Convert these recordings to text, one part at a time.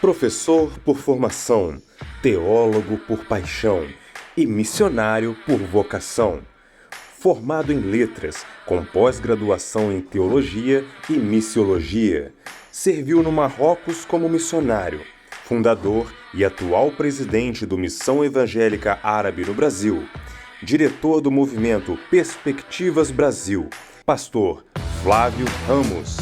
Professor por formação, teólogo por paixão e missionário por vocação. Formado em letras, com pós-graduação em teologia e missiologia. Serviu no Marrocos como missionário, fundador e atual presidente do Missão Evangélica Árabe no Brasil. Diretor do movimento Perspectivas Brasil. Pastor Flávio Ramos.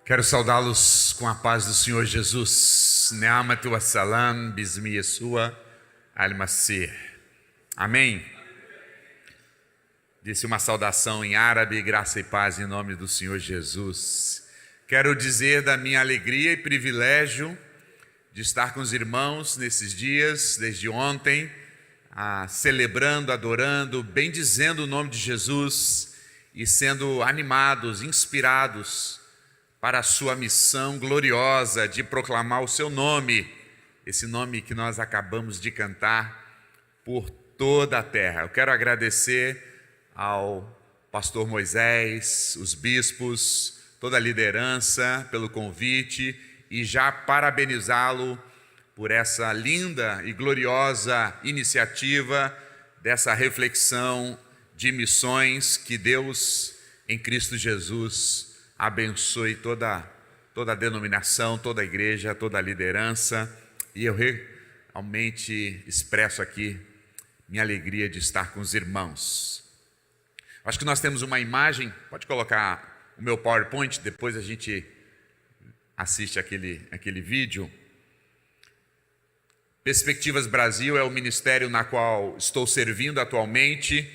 Quero saudá-los com a paz do Senhor Jesus. Ne'amat wa salam bismi Yeshua al-Masih. Amém? Disse uma saudação em árabe, graça e paz em nome do Senhor Jesus. Quero dizer da minha alegria e privilégio de estar com os irmãos nesses dias, desde ontem, celebrando, adorando, bendizendo o nome de Jesus e sendo animados, inspirados para a sua missão gloriosa de proclamar o seu nome, esse nome que nós acabamos de cantar por toda a terra. Eu quero agradecer ao pastor Moisés, os bispos, toda a liderança pelo convite e já parabenizá-lo por essa linda e gloriosa iniciativa dessa reflexão de missões. Que Deus em Cristo Jesus abençoe toda a denominação, toda a igreja, toda a liderança, e eu realmente expresso aqui minha alegria de estar com os irmãos. Acho que nós temos uma imagem, pode colocar o meu PowerPoint, depois a gente assiste aquele vídeo. Perspectivas Brasil é o ministério na qual estou servindo atualmente,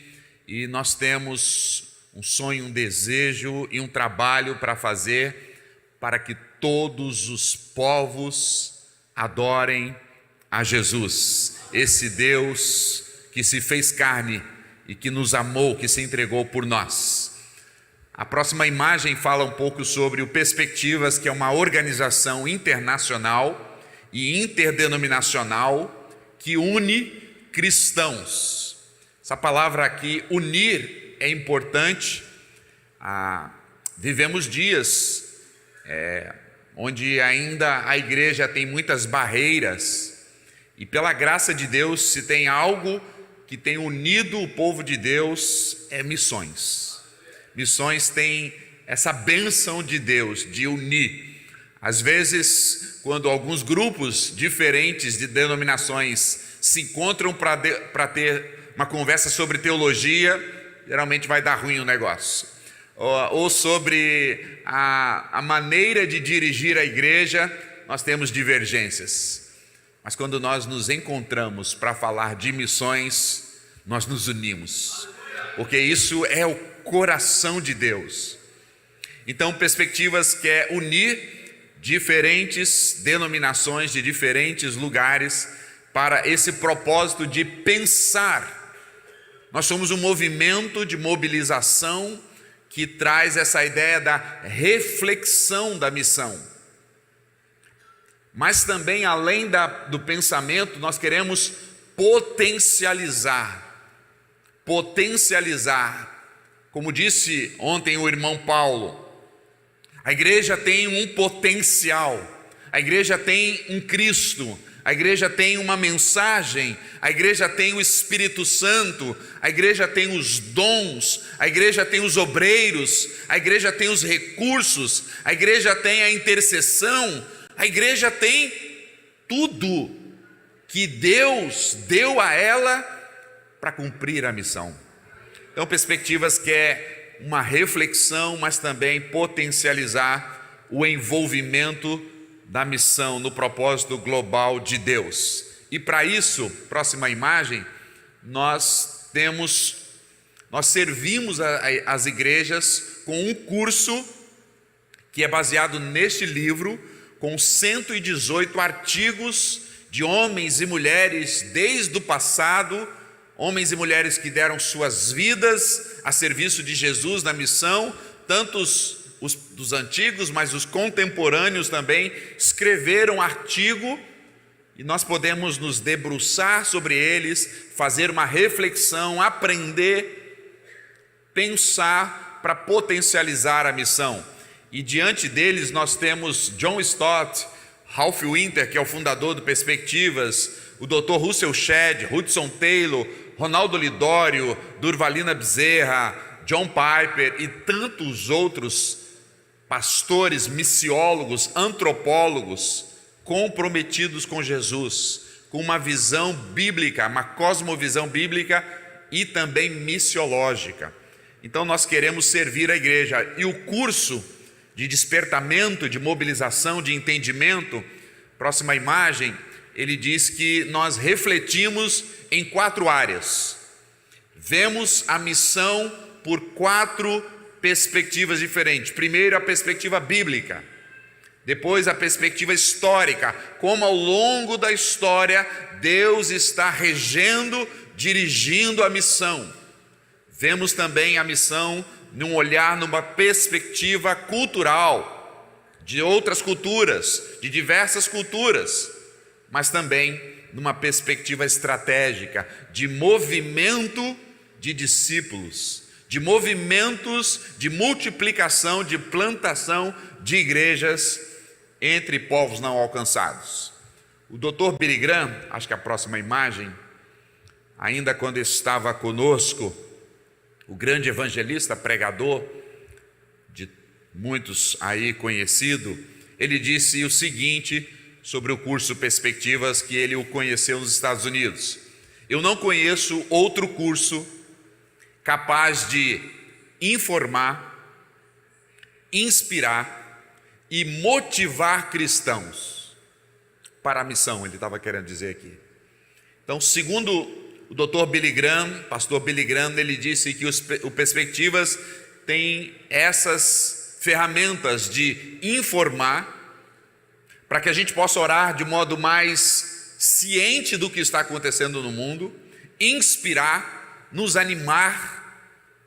e nós temos um sonho, um desejo e um trabalho para fazer para que todos os povos adorem a Jesus, esse Deus que se fez carne e que nos amou, que se entregou por nós. A próxima imagem fala um pouco sobre o Perspectivas, que é uma organização internacional e interdenominacional que une cristãos. Essa palavra aqui, unir, é importante. Vivemos dias onde ainda a igreja tem muitas barreiras, e pela graça de Deus, se tem algo que tem unido o povo de Deus, é missões. Missões têm essa bênção de Deus de unir. Às vezes, quando alguns grupos diferentes de denominações se encontram para ter uma conversa sobre teologia, geralmente vai dar ruim o negócio, ou sobre a maneira de dirigir a igreja, nós temos divergências. Mas quando nós nos encontramos para falar de missões, nós nos unimos, porque isso é o coração de Deus. Então, Perspectivas quer unir diferentes denominações de diferentes lugares para esse propósito de pensar. Nós somos um movimento de mobilização que traz essa ideia da reflexão da missão. Mas também, além do pensamento, nós queremos potencializar. Como disse ontem o irmão Paulo, a igreja tem um potencial, a igreja tem um Cristo, a igreja tem uma mensagem, a igreja tem o Espírito Santo, a igreja tem os dons, a igreja tem os obreiros, a igreja tem os recursos, a igreja tem a intercessão, a igreja tem tudo que Deus deu a ela para cumprir a missão. Então, Perspectivas quer uma reflexão, mas também potencializar o envolvimento da missão no propósito global de Deus. E para isso, próxima imagem, nós servimos as igrejas com um curso que é baseado neste livro, com 118 artigos de homens e mulheres desde o passado, homens e mulheres que deram suas vidas a serviço de Jesus na missão, tanto dos antigos, mas os contemporâneos também escreveram artigo e nós podemos nos debruçar sobre eles, fazer uma reflexão, aprender, pensar para potencializar a missão. E diante deles nós temos John Stott, Ralph Winter, que é o fundador do Perspectivas, o Dr. Russell Shedd, Hudson Taylor, Ronaldo Lidório, Durvalina Bezerra, John Piper e tantos outros pastores, missiólogos, antropólogos comprometidos com Jesus, com uma visão bíblica, uma cosmovisão bíblica e também missiológica. Então nós queremos servir a igreja, e o curso de despertamento, de mobilização, de entendimento, próxima imagem, ele diz que nós refletimos em 4 áreas. Vemos a missão por 4 perspectivas diferentes. Primeiro, a perspectiva bíblica. Depois, a perspectiva histórica, como ao longo da história Deus está regendo, dirigindo a missão. Vemos também a missão num olhar, numa perspectiva cultural, de outras culturas, de diversas culturas, mas também numa perspectiva estratégica, de movimento de discípulos, de movimentos de multiplicação, de plantação de igrejas entre povos não alcançados. O Dr. Billy Graham, acho que a próxima imagem, ainda quando estava conosco, o grande evangelista, pregador, de muitos aí conhecido, ele disse o seguinte sobre o curso Perspectivas, que ele o conheceu nos Estados Unidos: eu não conheço outro curso capaz de informar, inspirar e motivar cristãos para a missão, ele estava querendo dizer aqui. Então, segundo o Dr. Billy Graham, pastor Billy Graham, ele disse que o Perspectivas tem essas ferramentas de informar, para que a gente possa orar de modo mais ciente do que está acontecendo no mundo, inspirar, nos animar,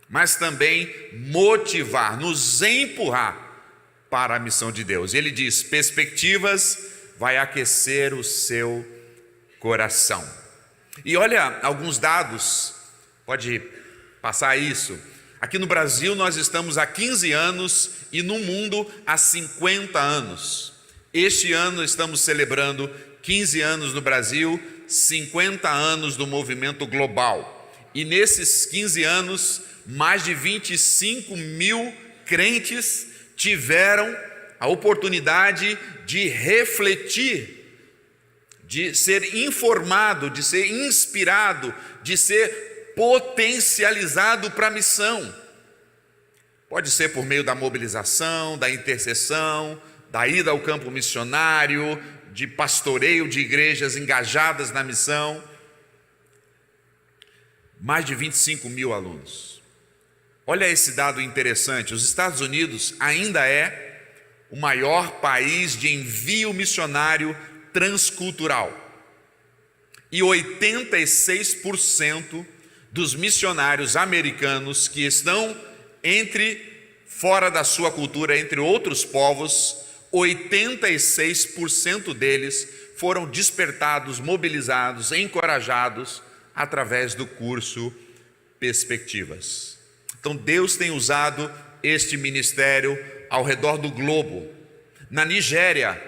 mas também motivar, nos empurrar para a missão de Deus. Ele diz: Perspectivas vai aquecer o seu coração. E olha alguns dados, pode passar isso. Aqui no Brasil nós estamos há 15 anos e no mundo há 50 anos. Este ano estamos celebrando 15 anos no Brasil, 50 anos do movimento global. E nesses 15 anos, mais de 25 mil crentes tiveram a oportunidade de refletir, de ser informado, de ser inspirado, de ser potencializado para a missão. Pode ser por meio da mobilização, da intercessão, da ida ao campo missionário, de pastoreio de igrejas engajadas na missão. Mais de 25 mil alunos. Olha esse dado interessante: os Estados Unidos ainda é o maior país de envio missionário transcultural. E 86% dos missionários americanos que estão fora da sua cultura, entre outros povos, 86% deles foram despertados, mobilizados, encorajados através do curso Perspectivas. Então Deus tem usado este ministério ao redor do globo. Na Nigéria,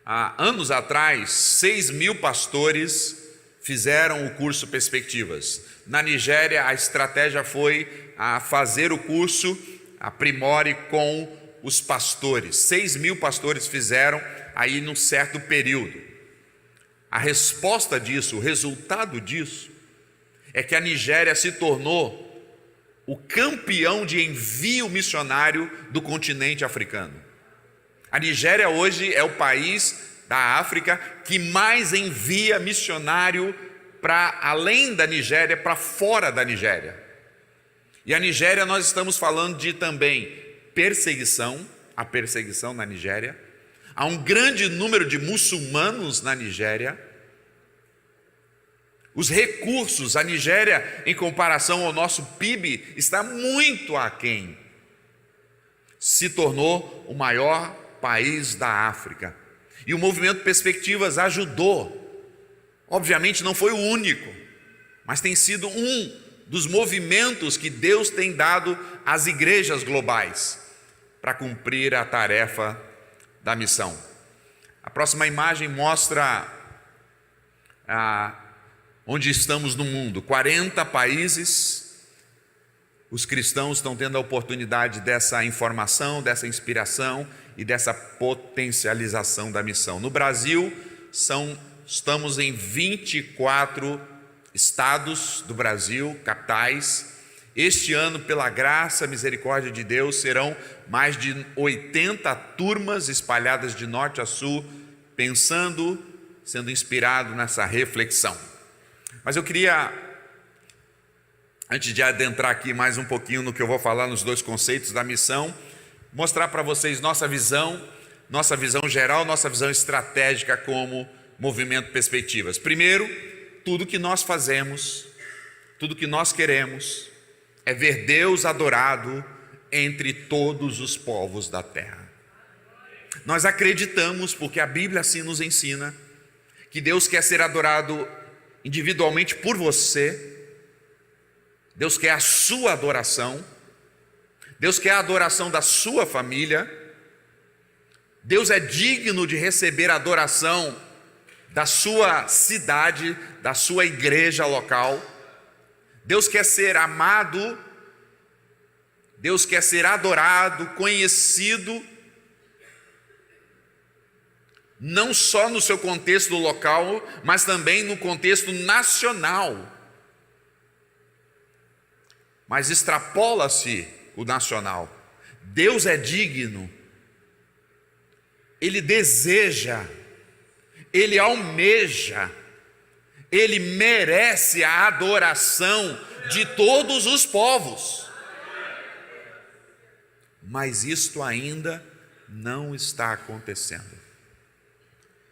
há anos atrás, 6 mil pastores fizeram o curso Perspectivas. Na Nigéria, a estratégia foi a fazer o curso Aprimore com os pastores. 6 mil pastores fizeram aí num certo período. A resposta disso, o resultado disso, é que a Nigéria se tornou o campeão de envio missionário do continente africano. A Nigéria hoje é o país da África que mais envia missionário para além da Nigéria, para fora da Nigéria. E a Nigéria, nós estamos falando de também perseguição, a perseguição na Nigéria. Há um grande número de muçulmanos na Nigéria. Os recursos, a Nigéria, em comparação ao nosso PIB, está muito aquém. Se tornou o maior país da África. E o movimento Perspectivas ajudou. Obviamente não foi o único, mas tem sido um dos movimentos que Deus tem dado às igrejas globais para cumprir a tarefa da missão. A próxima imagem mostra onde estamos no mundo. 40 países, os cristãos estão tendo a oportunidade dessa informação, dessa inspiração e dessa potencialização da missão. No Brasil, estamos em 24 estados do Brasil, capitais. Este ano, pela graça e misericórdia de Deus, serão mais de 80 turmas espalhadas de norte a sul, pensando, sendo inspirado nessa reflexão. Mas eu queria, antes de adentrar aqui mais um pouquinho no que eu vou falar nos dois conceitos da missão, mostrar para vocês nossa visão geral, nossa visão estratégica como movimento Perspectivas. Primeiro, tudo que nós fazemos, tudo que nós queremos é ver Deus adorado entre todos os povos da terra. Nós acreditamos, porque a Bíblia assim nos ensina, que Deus quer ser adorado individualmente por você. Deus quer a sua adoração. Deus quer a adoração da sua família. Deus é digno de receber a adoração da sua cidade, da sua igreja local. Deus quer ser amado, Deus quer ser adorado, conhecido, não só no seu contexto local, mas também no contexto nacional. Mas extrapola-se o nacional. Deus é digno, Ele deseja, Ele almeja, Ele merece a adoração de todos os povos. Mas isto ainda não está acontecendo.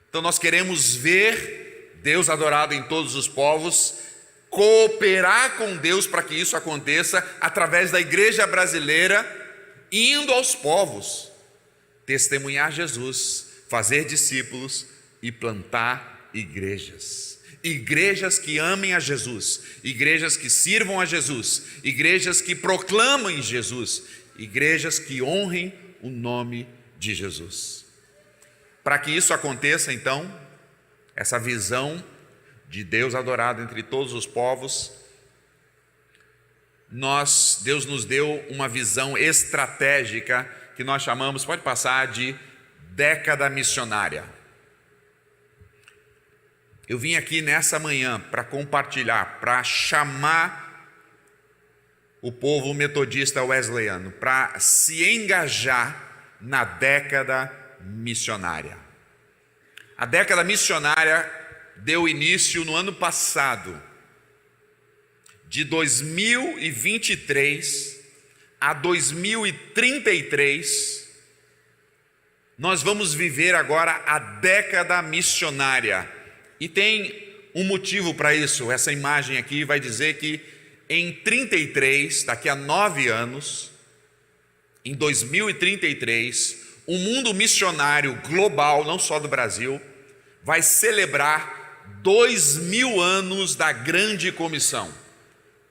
Então nós queremos ver Deus adorado em todos os povos, cooperar com Deus para que isso aconteça através da igreja brasileira, indo aos povos, testemunhar Jesus, fazer discípulos e plantar igrejas. Igrejas que amem a Jesus, igrejas que sirvam a Jesus, igrejas que proclamem Jesus, igrejas que honrem o nome de Jesus. Para que isso aconteça, então, essa visão de Deus adorado entre todos os povos, Deus nos deu uma visão estratégica que nós chamamos, pode passar, de década missionária. Eu vim aqui nessa manhã para compartilhar, para chamar o povo metodista wesleyano para se engajar na década missionária. A década missionária deu início no ano passado, de 2023 a 2033. Nós vamos viver agora a década missionária. E tem um motivo para isso. Essa imagem aqui vai dizer que em 33, daqui a 9 anos, em 2033, o mundo missionário global, não só do Brasil, vai celebrar 2000 anos da grande comissão.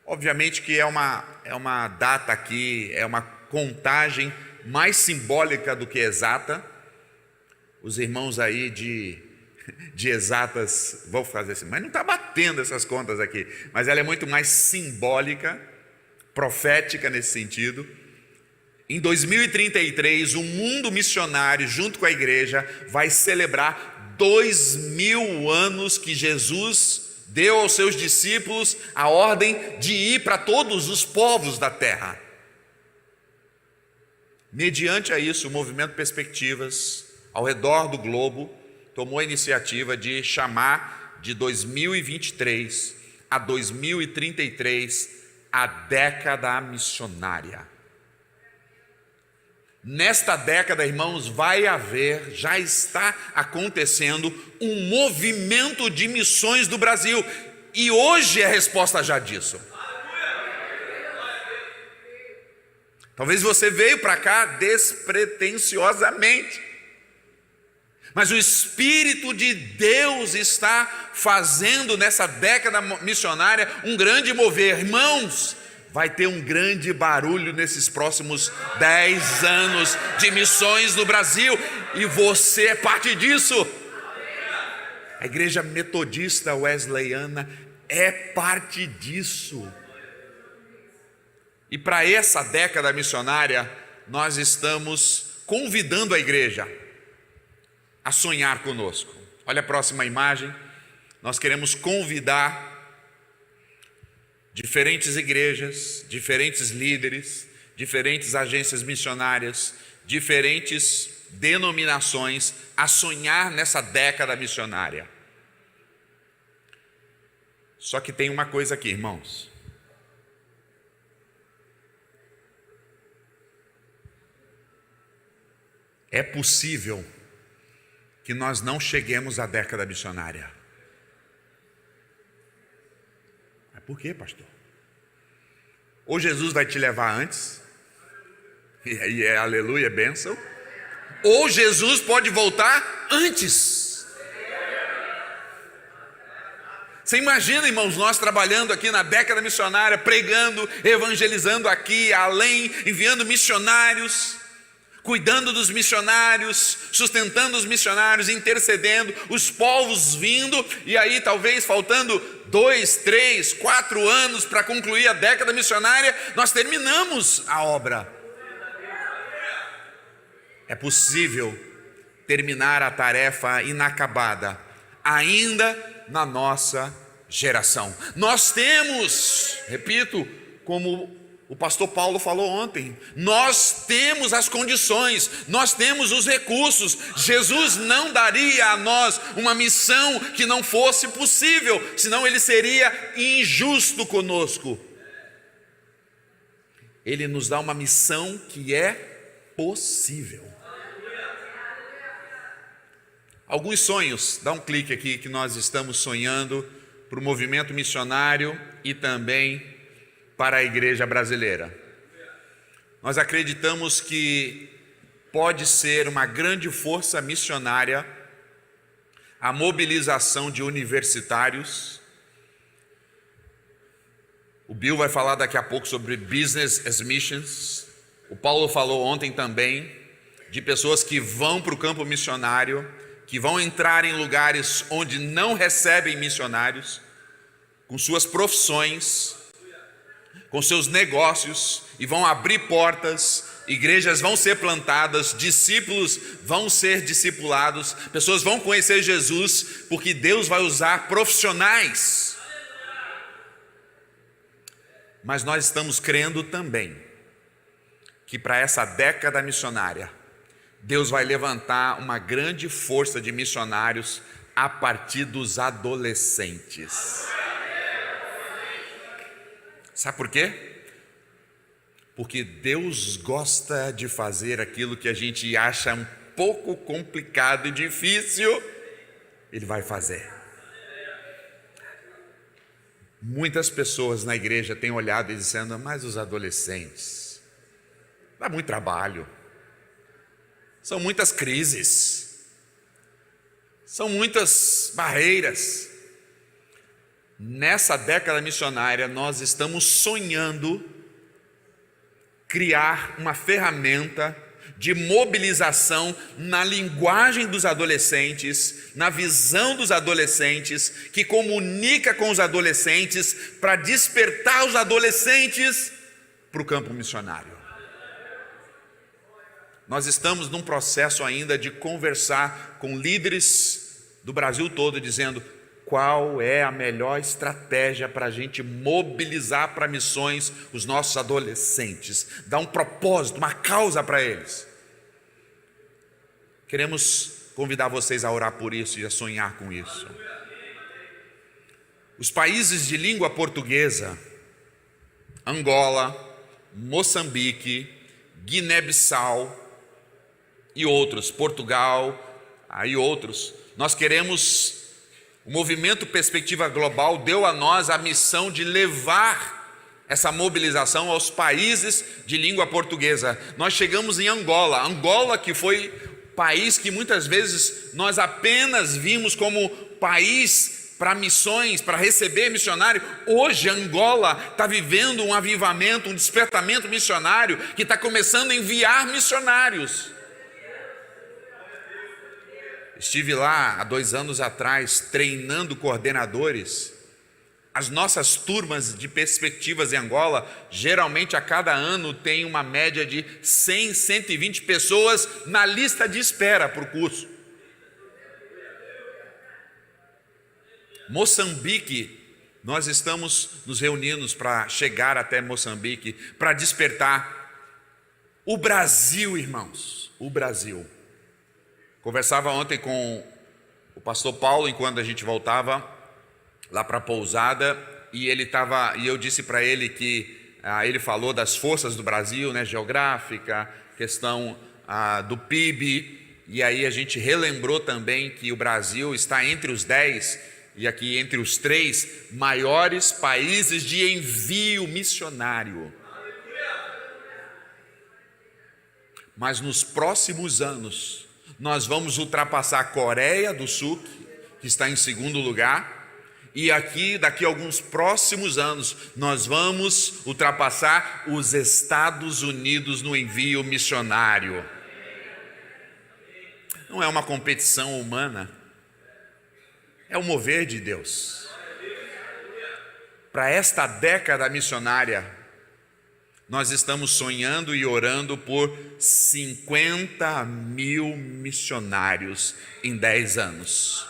Obviamente que é uma data aqui, é uma contagem mais simbólica do que exata. Os irmãos aí de exatas vão fazer assim, mas não está batendo essas contas aqui. Mas ela é muito mais simbólica, profética nesse sentido. Em 2033, o mundo missionário, junto com a igreja, vai celebrar 2000 anos que Jesus deu aos seus discípulos a ordem de ir para todos os povos da terra. Mediante a isso, o movimento Perspectivas, ao redor do globo, tomou a iniciativa de chamar de 2023 a 2033 a década missionária. Nesta década, irmãos, já está acontecendo um movimento de missões do Brasil, e hoje é a resposta já disso. Talvez você veio para cá despretensiosamente, Mas o Espírito de Deus está fazendo nessa década missionária um grande mover. Irmãos, vai ter um grande barulho nesses próximos 10 anos de missões no Brasil, e você é parte disso. A igreja metodista wesleyana é parte disso. E para essa década missionária, nós estamos convidando a igreja a sonhar conosco. Olha a próxima imagem. Nós queremos convidar diferentes igrejas, diferentes líderes, diferentes agências missionárias, diferentes denominações a sonhar nessa década missionária. Só que tem uma coisa aqui, irmãos. É possível que nós não cheguemos à década missionária. Mas por quê, pastor? Ou Jesus vai te levar antes, e aí é aleluia, é bênção, ou Jesus pode voltar antes. Você imagina, irmãos, nós trabalhando aqui na década missionária, pregando, evangelizando aqui, além, enviando missionários, cuidando dos missionários, sustentando os missionários, intercedendo, os povos vindo, e aí talvez faltando 2, 3, 4 anos para concluir a década missionária, nós terminamos a obra. É possível terminar a tarefa inacabada ainda na nossa geração. Nós temos, repito, como o pastor Paulo falou ontem, nós temos as condições, nós temos os recursos. Jesus não daria a nós uma missão que não fosse possível, senão ele seria injusto conosco. Ele nos dá uma missão que é possível. Alguns sonhos, dá um clique aqui que nós estamos sonhando para o movimento missionário e também para a igreja brasileira. Nós acreditamos que pode ser uma grande força missionária a mobilização de universitários. O Bill vai falar daqui a pouco sobre Business as Missions. O Paulo falou ontem também de pessoas que vão para o campo missionário, que vão entrar em lugares onde não recebem missionários, com suas profissões, com seus negócios, e vão abrir portas, igrejas vão ser plantadas, discípulos vão ser discipulados, pessoas vão conhecer Jesus, porque Deus vai usar profissionais. Mas nós estamos crendo também que para essa década missionária, Deus vai levantar uma grande força de missionários a partir dos adolescentes. Sabe por quê? Porque Deus gosta de fazer aquilo que a gente acha um pouco complicado e difícil, Ele vai fazer. Muitas pessoas na igreja têm olhado e dizendo, mas os adolescentes, dá muito trabalho, são muitas crises, são muitas barreiras. Nessa década missionária, nós estamos sonhando criar uma ferramenta de mobilização na linguagem dos adolescentes, na visão dos adolescentes, que comunica com os adolescentes para despertar os adolescentes para o campo missionário. Nós estamos num processo ainda de conversar com líderes do Brasil todo, dizendo qual é a melhor estratégia para a gente mobilizar para missões os nossos adolescentes, dar um propósito, uma causa para eles. Queremos convidar vocês a orar por isso e a sonhar com isso. Os países de língua portuguesa, Angola, Moçambique, Guiné-Bissau e outros, Portugal, aí outros, nós queremos. O movimento Perspectiva Global deu a nós a missão de levar essa mobilização aos países de língua portuguesa. Nós chegamos em Angola, que foi país que muitas vezes nós apenas vimos como país para missões, para receber missionário. Hoje Angola está vivendo um avivamento, um despertamento missionário, que está começando a enviar missionários. Estive lá há 2 anos atrás treinando coordenadores. As nossas turmas de perspectivas em Angola, geralmente a cada ano tem uma média de 100, 120 pessoas na lista de espera para o curso. Moçambique, nós estamos nos reunindo para chegar até Moçambique, para despertar. O Brasil, irmãos, o Brasil. Conversava ontem com o pastor Paulo, enquanto a gente voltava lá para a pousada, e eu disse para ele que ele falou das forças do Brasil, né, geográfica, questão do PIB, e aí a gente relembrou também que o Brasil está entre os 10, e aqui entre os 3 maiores países de envio missionário. Mas nos próximos anos, nós vamos ultrapassar a Coreia do Sul, que está em 2º lugar, e daqui a alguns próximos anos, nós vamos ultrapassar os Estados Unidos no envio missionário. Não é uma competição humana, é o mover de Deus. Para esta década missionária, nós estamos sonhando e orando por 50 mil missionários em 10 anos.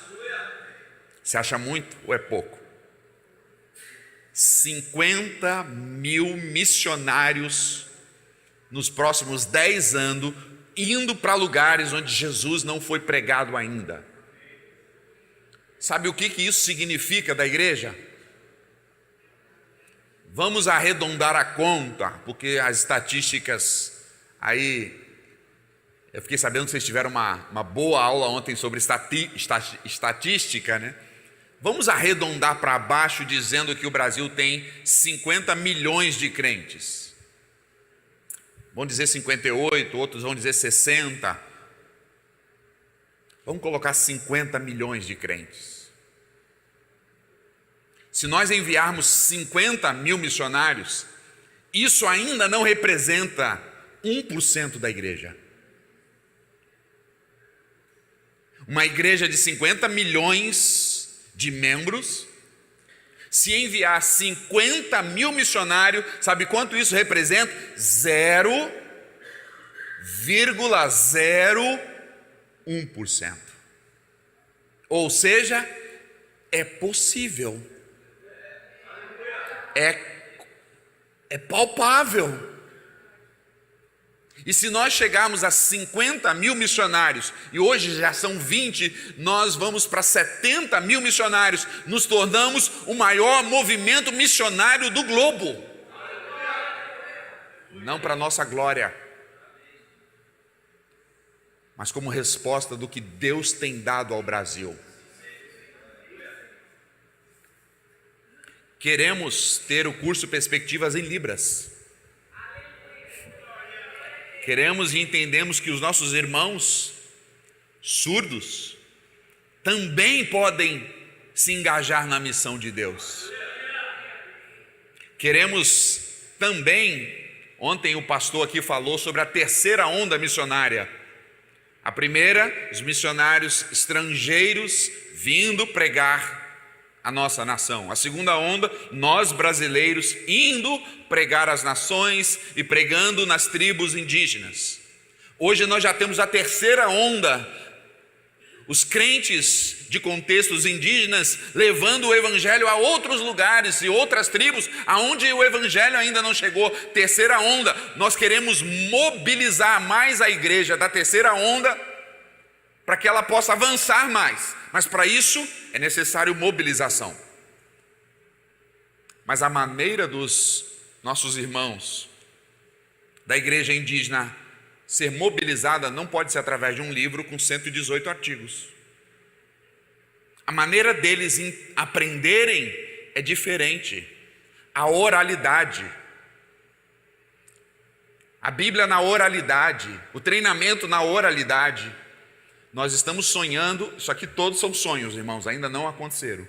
Você acha muito ou é pouco? 50 mil missionários nos próximos 10 anos, indo para lugares onde Jesus não foi pregado ainda. Sabe o que isso significa da igreja? Vamos arredondar a conta, porque as estatísticas aí, eu fiquei sabendo que vocês tiveram uma boa aula ontem sobre estatística, né? Vamos arredondar para baixo dizendo que o Brasil tem 50 milhões de crentes. Vão dizer 58, outros vão dizer 60. Vamos colocar 50 milhões de crentes. Se nós enviarmos 50 mil missionários, isso ainda não representa 1% da igreja. Uma igreja de 50 milhões de membros, se enviar 50 mil missionários, sabe quanto isso representa? 0,01%. Ou seja, é possível. É palpável. E se nós chegarmos a 50 mil missionários, e hoje já são 20, nós vamos para 70 mil missionários, nos tornamos o maior movimento missionário do globo. Não para nossa glória, mas como resposta do que Deus tem dado ao Brasil. Queremos ter o curso Perspectivas em Libras. Queremos e entendemos que os nossos irmãos surdos também podem se engajar na missão de Deus. Queremos também, ontem o pastor aqui falou sobre a terceira onda missionária. A primeira, os missionários estrangeiros vindo pregar a nossa nação. A segunda onda, nós brasileiros indo pregar as nações e pregando nas tribos indígenas. Hoje nós já temos a terceira onda, os crentes de contextos indígenas levando o evangelho a outros lugares e outras tribos aonde o evangelho ainda não chegou. Terceira onda, nós queremos mobilizar mais a igreja da terceira onda para que ela possa avançar mais. Mas para isso é necessário mobilização. Mas a maneira dos nossos irmãos da igreja indígena ser mobilizada não pode ser através de um livro com 118 artigos. A maneira deles aprenderem é diferente. A oralidade. A Bíblia na oralidade, o treinamento na oralidade. Nós estamos sonhando, isso aqui todos são sonhos, irmãos, ainda não aconteceram.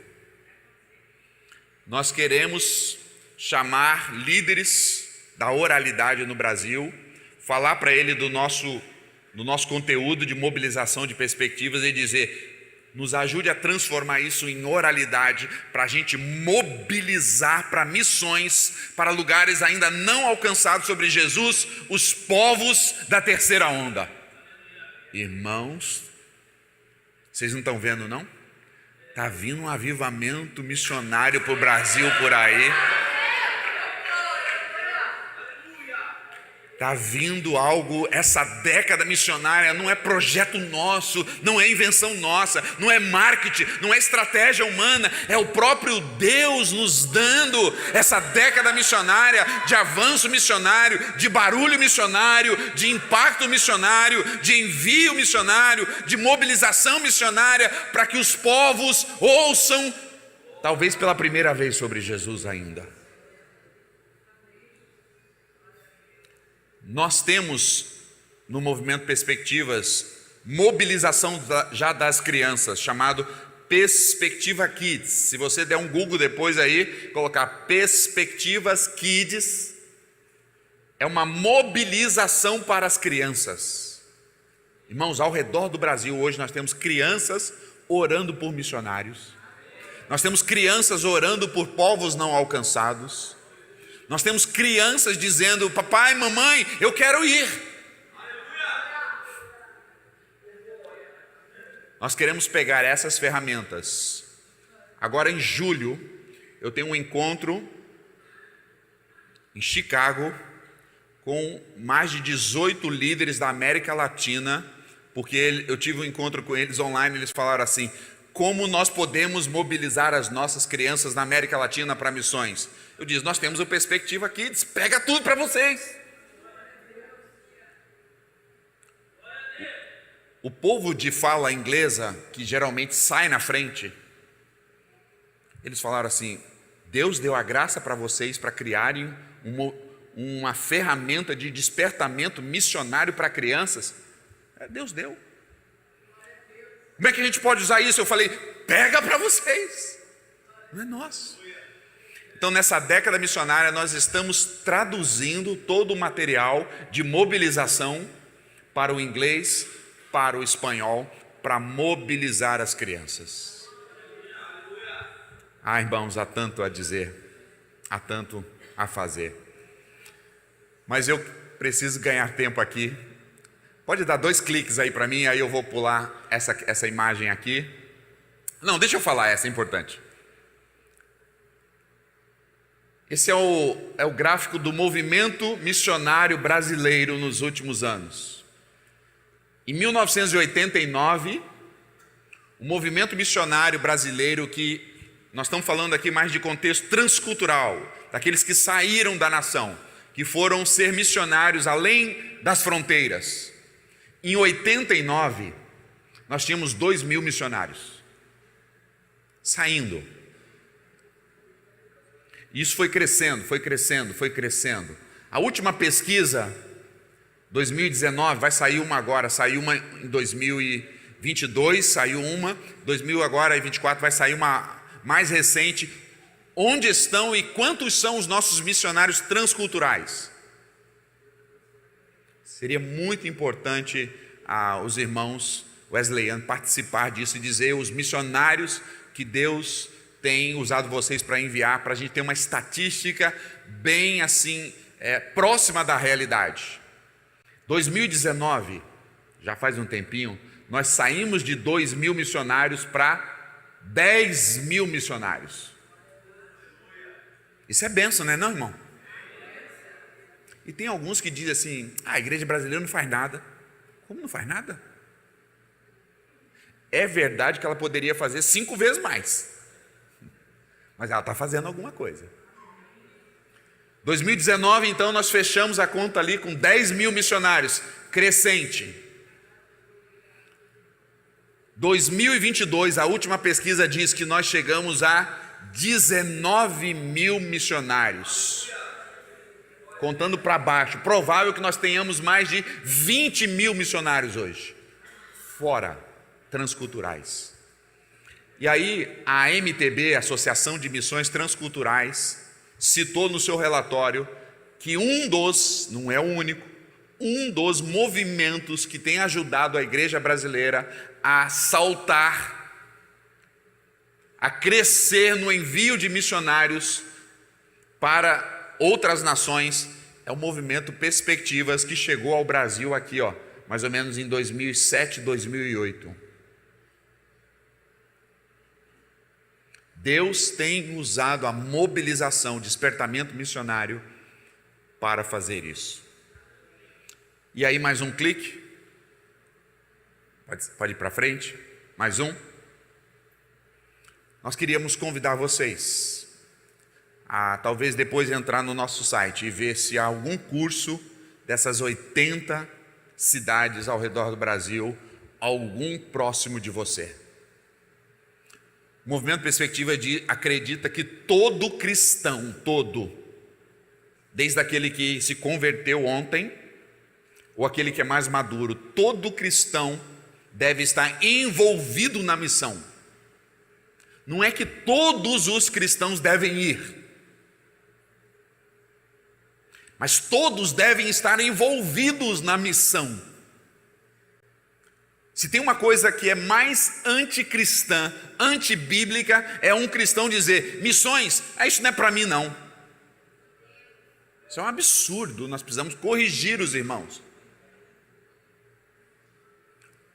Nós queremos chamar líderes da oralidade no Brasil, falar para ele do nosso conteúdo de mobilização de perspectivas e dizer: nos ajude a transformar isso em oralidade, para a gente mobilizar para missões, para lugares ainda não alcançados sobre Jesus, os povos da terceira onda. Irmãos, vocês não estão vendo, não? Está vindo um avivamento missionário para o Brasil por aí. Está vindo algo, essa década missionária não é projeto nosso, não é invenção nossa, não é marketing, não é estratégia humana, é o próprio Deus nos dando essa década missionária, de avanço missionário, de barulho missionário, de impacto missionário, de envio missionário, de mobilização missionária, para que os povos ouçam, talvez pela primeira vez, sobre Jesus ainda. Nós temos no Movimento Perspectivas mobilização já das crianças, chamado Perspectiva Kids. Se você der um Google depois aí, colocar Perspectivas Kids, é uma mobilização para as crianças. Irmãos, ao redor do Brasil hoje nós temos crianças orando por missionários, nós temos crianças orando por povos não alcançados. Nós temos crianças dizendo: papai, mamãe, eu quero ir. Nós queremos pegar essas ferramentas. Agora em julho, eu tenho um encontro em Chicago com mais de 18 líderes da América Latina, porque eu tive um encontro com eles online, eles falaram assim: como nós podemos mobilizar as nossas crianças na América Latina para missões? Eu disse: nós temos o Perspectiva Kids, pega tudo para vocês. O povo de fala inglesa, que geralmente sai na frente, eles falaram assim: Deus deu a graça para vocês para criarem uma ferramenta de despertamento missionário para crianças. Deus deu. Como é que a gente pode usar isso? Eu falei: pega para vocês, não é nosso. Então, nessa década missionária, nós estamos traduzindo todo o material de mobilização para o inglês, para o espanhol, para mobilizar as crianças. Ah, irmãos, há tanto a dizer, há tanto a fazer. Mas eu preciso ganhar tempo aqui. Pode dar 2 cliques aí para mim, aí eu vou pular essa imagem aqui. Não, deixa eu falar, essa é importante. Esse é o gráfico do movimento missionário brasileiro nos últimos anos. Em 1989, o movimento missionário brasileiro, que nós estamos falando aqui mais de contexto transcultural, daqueles que saíram da nação, que foram ser missionários além das fronteiras. Em 89, nós tínhamos 2.000 missionários saindo. Isso foi crescendo, foi crescendo, foi crescendo. A última pesquisa, 2019, vai sair uma agora, saiu uma em 2022, saiu uma, 2000 agora e 24 vai sair uma mais recente. Onde estão e quantos são os nossos missionários transculturais? Seria muito importante os irmãos wesleyanos participar disso e dizer os missionários que Deus tem usado vocês para enviar, para a gente ter uma estatística bem assim, próxima da realidade. 2019, já faz um tempinho, nós saímos de 2.000 missionários para 10.000 missionários. Isso é bênção, não é não, irmão? E tem alguns que dizem assim: a igreja brasileira não faz nada. Como não faz nada? É verdade que ela poderia fazer 5 vezes mais, mas ela está fazendo alguma coisa. 2019, então, nós fechamos a conta ali com 10.000 missionários, crescente. 2022, a última pesquisa diz que nós chegamos a 19.000 missionários. Contando para baixo, provável que nós tenhamos mais de 20.000 missionários hoje, fora. transculturais. E aí a MTB, Associação de Missões Transculturais, citou no seu relatório que não é o único, um dos movimentos que tem ajudado a igreja brasileira a saltar, a crescer no envio de missionários para outras nações, é o movimento Perspectivas, que chegou ao Brasil aqui, mais ou menos em 2007, 2008. Deus tem usado a mobilização, o despertamento missionário para fazer isso. E aí mais um clique. Pode ir para frente. Mais um. Nós queríamos convidar vocês a talvez depois entrar no nosso site e ver se há algum curso dessas 80 cidades ao redor do Brasil, algum próximo de você. O movimento Perspectiva acredita que todo cristão, desde aquele que se converteu ontem, ou aquele que é mais maduro, todo cristão deve estar envolvido na missão. Não é que todos os cristãos devem ir, mas todos devem estar envolvidos na missão. Se tem uma coisa que é mais anticristã, antibíblica, é um cristão dizer: missões, isso não é para mim não. Isso é um absurdo, nós precisamos corrigir os irmãos.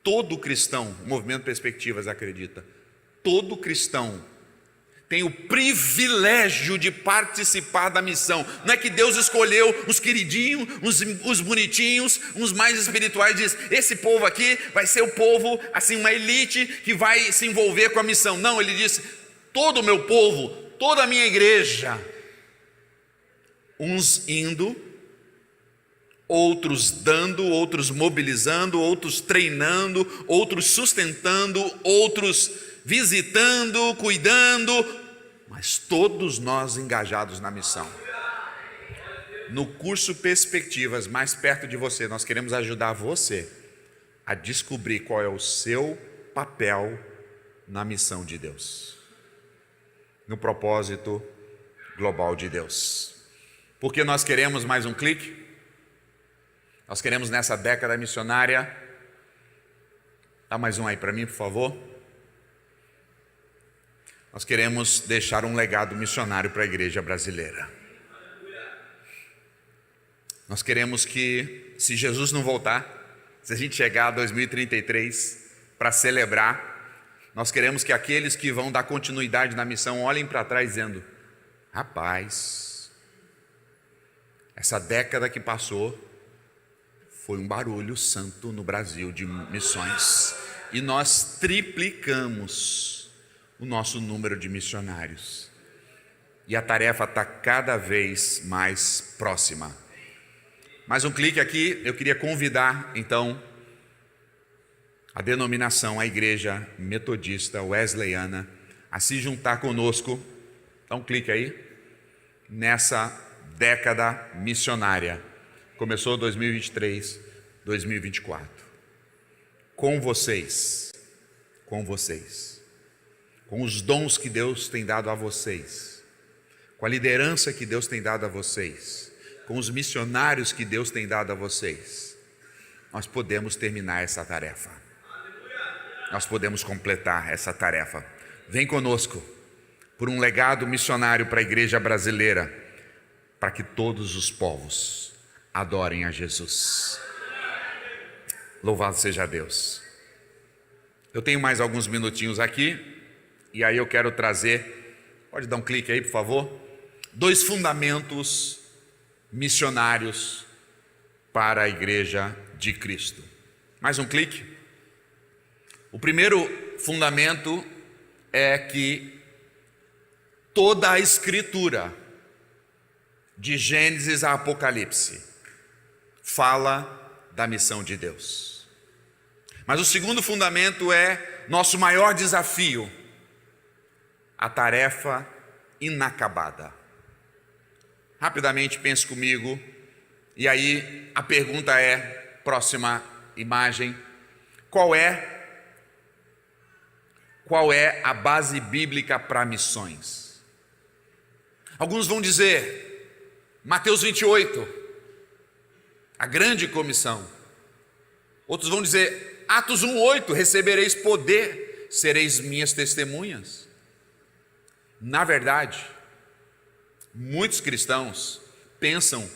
Todo cristão, o movimento Perspectivas acredita, todo cristão tem o privilégio de participar da missão. Não é que Deus escolheu os queridinhos, os bonitinhos, uns mais espirituais, diz: esse povo aqui vai ser o povo, assim, uma elite que vai se envolver com a missão. Não, ele disse: todo o meu povo, toda a minha igreja, uns indo, outros dando, outros mobilizando, outros treinando, outros sustentando, outros visitando, cuidando, mas todos nós engajados na missão. No curso Perspectivas, mais perto de você, nós queremos ajudar você a descobrir qual é o seu papel na missão de Deus, no propósito global de Deus. Porque nós queremos mais um clique? Nós queremos nessa década missionária. Dá mais um aí para mim, por favor. Nós queremos deixar um legado missionário para a igreja brasileira. Nós queremos que, se Jesus não voltar, se a gente chegar a 2033 para celebrar, nós queremos que aqueles que vão dar continuidade na missão olhem para trás dizendo: rapaz, essa década que passou foi um barulho santo no Brasil de missões, e nós triplicamos o nosso número de missionários, e a tarefa está cada vez mais próxima. Mais um clique aqui. Eu queria convidar então a denominação, a igreja metodista wesleyana, a se juntar conosco. Dá um clique aí, nessa década missionária. Começou 2023, 2024. Com vocês, com os dons que Deus tem dado a vocês, com a liderança que Deus tem dado a vocês, com os missionários que Deus tem dado a vocês, nós podemos terminar essa tarefa. Nós podemos completar essa tarefa. Vem conosco por um legado missionário para a igreja brasileira, para que todos os povos adorem a Jesus. Louvado seja Deus. Eu tenho mais alguns minutinhos aqui, e aí eu quero trazer, pode dar um clique aí, por favor, 2 fundamentos missionários para a igreja de Cristo. Mais um clique. O primeiro fundamento é que toda a Escritura, de Gênesis a Apocalipse, fala da missão de Deus. Mas o segundo fundamento é nosso maior desafio, a tarefa inacabada. Rapidamente pense comigo, e aí a pergunta é, próxima imagem: qual é qual é a base bíblica para missões. Alguns vão dizer Mateus 28, a grande comissão. Outros vão dizer Atos 1:8, recebereis poder, sereis minhas testemunhas. Na verdade, muitos cristãos pensam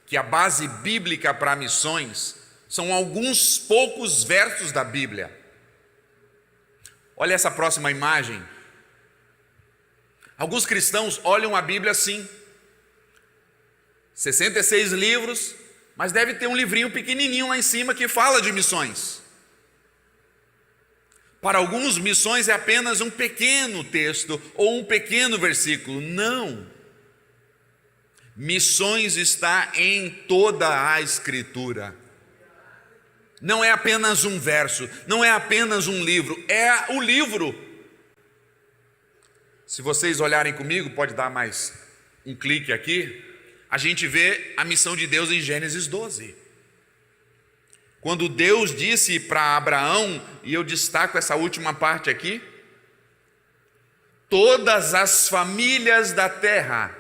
que a base bíblica para missões são alguns poucos versos da Bíblia. Olha essa próxima imagem. Alguns cristãos olham a Bíblia assim, 66 livros, mas deve ter um livrinho pequenininho lá em cima que fala de missões. Para alguns, missões é apenas um pequeno texto ou um pequeno versículo. Não. Missões está em toda a Escritura. Não é apenas um verso, não é apenas um livro, é o livro. Se vocês olharem comigo, pode dar mais um clique aqui, a gente vê a missão de Deus em Gênesis 12. Quando Deus disse para Abraão, e eu destaco essa última parte aqui, todas as famílias da terra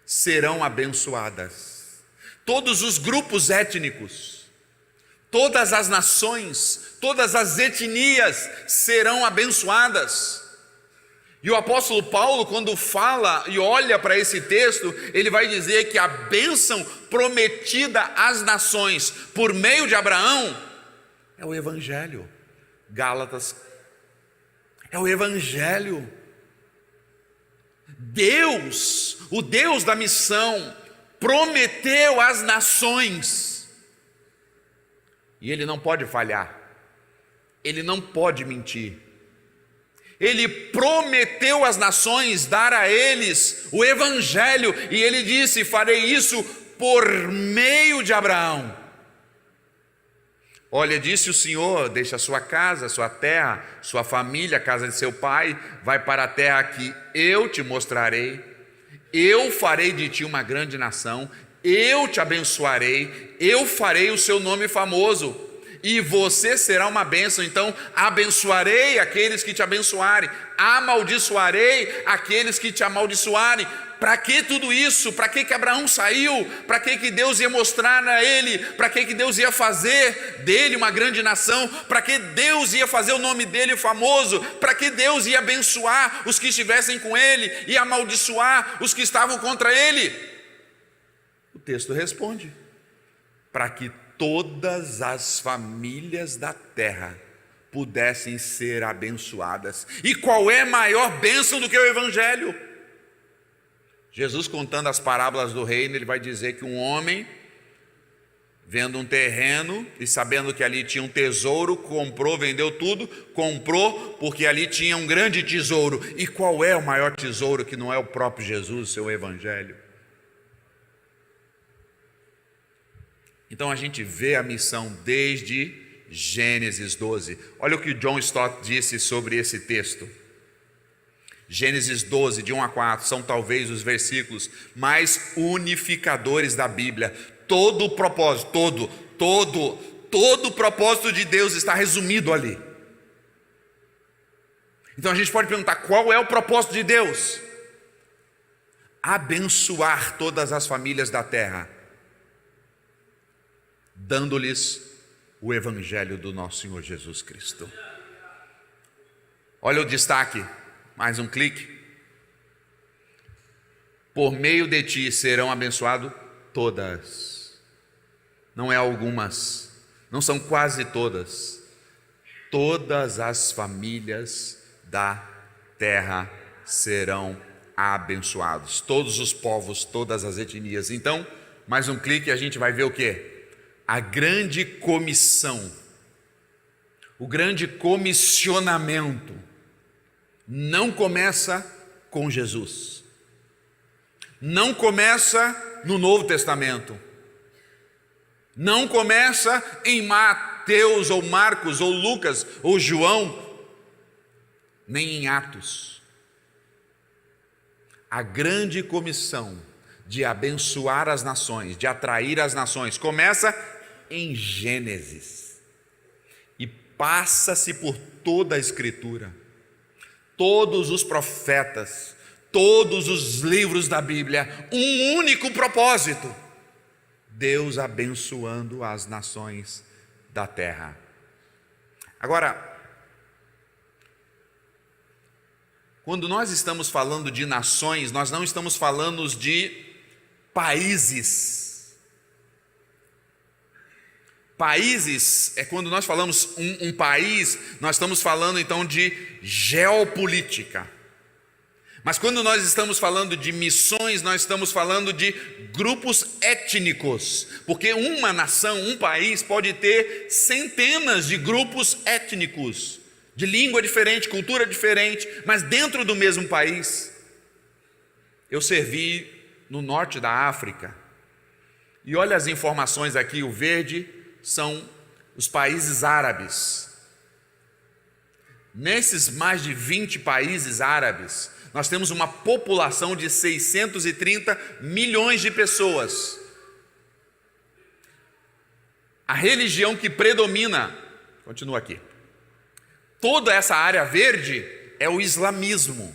serão abençoadas. Todos os grupos étnicos, todas as nações, todas as etnias serão abençoadas. E o apóstolo Paulo, quando fala e olha para esse texto, ele vai dizer que a bênção prometida às nações por meio de Abraão é o Evangelho. Gálatas, é o Evangelho. Deus, o Deus da missão, prometeu às nações, e Ele não pode falhar, Ele não pode mentir. Ele prometeu às nações dar a eles o Evangelho, e Ele disse: farei isso por meio de Abraão. Olha, disse o Senhor: deixa a sua casa, sua terra, sua família, a casa de seu pai, vai para a terra que eu te mostrarei, eu farei de ti uma grande nação, eu te abençoarei, eu farei o seu nome famoso, e você será uma bênção. Então abençoarei aqueles que te abençoarem, amaldiçoarei aqueles que te amaldiçoarem. Para que tudo isso? Para que Abraão saiu? Para que Deus ia mostrar a ele? Para que Deus ia fazer dele uma grande nação? Para que Deus ia fazer o nome dele famoso? Para que Deus ia abençoar os que estivessem com ele e amaldiçoar os que estavam contra ele? O texto responde: para que todas as famílias da terra pudessem ser abençoadas. E qual é maior bênção do que o Evangelho? Jesus, contando as parábolas do reino, ele vai dizer que um homem, vendo um terreno e sabendo que ali tinha um tesouro, comprou, vendeu tudo, comprou porque ali tinha um grande tesouro. E qual é o maior tesouro que não é o próprio Jesus, o seu Evangelho? Então a gente vê a missão desde Gênesis 12. Olha o que John Stott disse sobre esse texto. Gênesis 12, de 1 a 4, são talvez os versículos mais unificadores da Bíblia. Todo o propósito, todo o propósito de Deus está resumido ali. Então a gente pode perguntar: qual é o propósito de Deus? Abençoar todas as famílias da terra, dando-lhes o Evangelho do nosso Senhor Jesus Cristo. Olha o destaque, mais um clique. Por meio de ti serão abençoadas todas, não é algumas, não são quase todas, todas as famílias da terra serão abençoados, todos os povos, todas as etnias. Então, mais um clique, a gente vai ver o quê? A grande comissão, o grande comissionamento não começa com Jesus, não começa no Novo Testamento, não começa em Mateus ou Marcos ou Lucas ou João, nem em Atos. A grande comissão de abençoar as nações, de atrair as nações, começa em Gênesis e passa-se por toda a Escritura. todos os profetas, todos os livros da Bíblia, um único propósito: Deus abençoando as nações da terra. Agora, quando nós estamos falando de nações, nós não estamos falando de países. Países é quando nós falamos um país, nós estamos falando então de geopolítica. Mas quando nós estamos falando de missões, nós estamos falando de grupos étnicos, porque uma nação, um país pode ter centenas de grupos étnicos, de língua diferente, cultura diferente, mas dentro do mesmo país. Eu servi no norte da África, e olha as informações aqui, o verde são os países árabes. Nesses mais de 20 países árabes, nós temos uma população de 630 milhões de pessoas. A religião que predomina, continua aqui, toda essa área verde é o islamismo.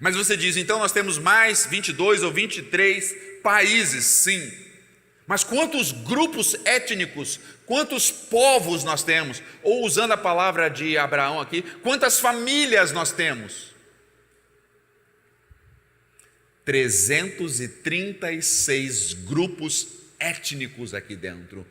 Mas você diz, então nós temos mais 22 ou 23 países, sim. Mas quantos grupos étnicos, quantos povos nós temos? Ou usando a palavra de Abraão aqui, quantas famílias nós temos? 336 grupos étnicos aqui dentro.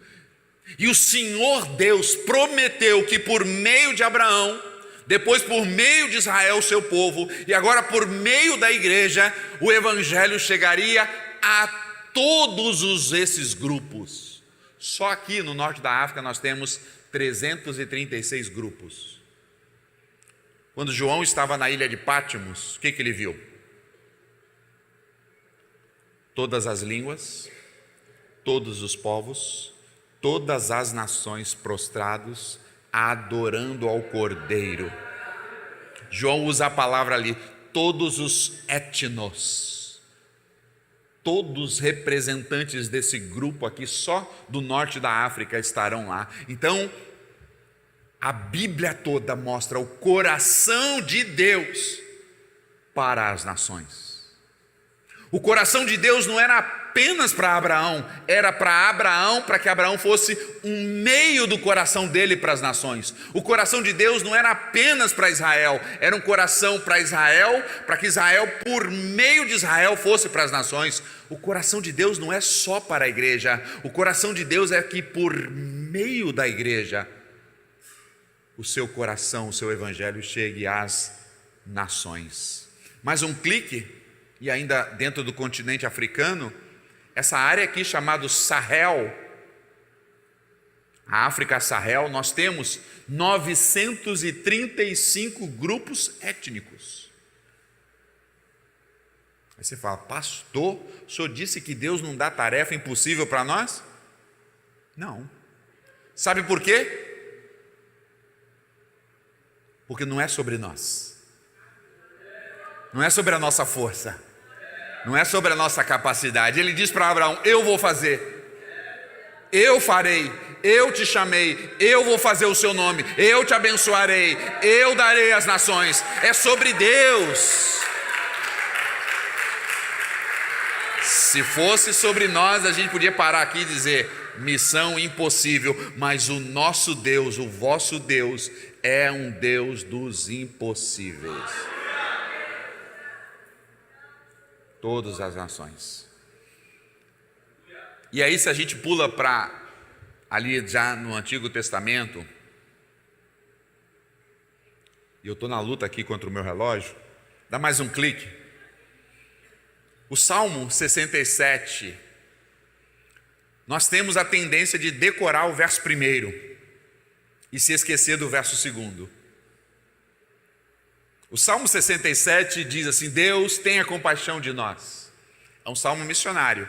E o Senhor Deus prometeu que por meio de Abraão, depois por meio de Israel, seu povo, e agora por meio da igreja, o evangelho chegaria a todos esses grupos. Só aqui no norte da África nós temos 336 grupos. Quando João estava na ilha de Pátimos, o que ele viu? Todas as línguas, todos os povos, todas as nações prostrados, adorando ao Cordeiro. João usa a palavra ali, todos os etnos. Todos os representantes desse grupo aqui, só do norte da África, estarão lá. Então, a Bíblia toda mostra o coração de Deus para as nações. O coração de Deus não era apenas para Abraão, era para Abraão, para que Abraão fosse um meio do coração dele para as nações. O coração de Deus não era apenas para Israel, era um coração para Israel, para que Israel, por meio de Israel, fosse para as nações. O coração de Deus não é só para a igreja, o coração de Deus é que por meio da igreja, o seu coração, o seu evangelho chegue às nações. Mais um clique. E ainda dentro do continente africano, essa área aqui chamada Sahel, a África Sahel, nós temos 935 grupos étnicos. Aí você fala, pastor, o senhor disse que Deus não dá tarefa impossível para nós? Não. Sabe por quê? Porque não é sobre nós. Não é sobre a nossa força. Não é sobre a nossa capacidade. Ele diz para Abraão, eu vou fazer, eu farei, eu te chamei, eu vou fazer o seu nome, eu te abençoarei, eu darei as nações. É sobre Deus. Se fosse sobre nós, a gente podia parar aqui e dizer, missão impossível, mas o nosso Deus, o vosso Deus, é um Deus dos impossíveis. Todas as nações. E aí, se a gente pula para ali já no Antigo Testamento, e eu estou na luta aqui contra o meu relógio, dá mais um clique. O Salmo 67, nós temos a tendência de decorar o verso 1 e se esquecer do verso 2. O Salmo 67 diz assim, Deus tenha compaixão de nós. É um salmo missionário.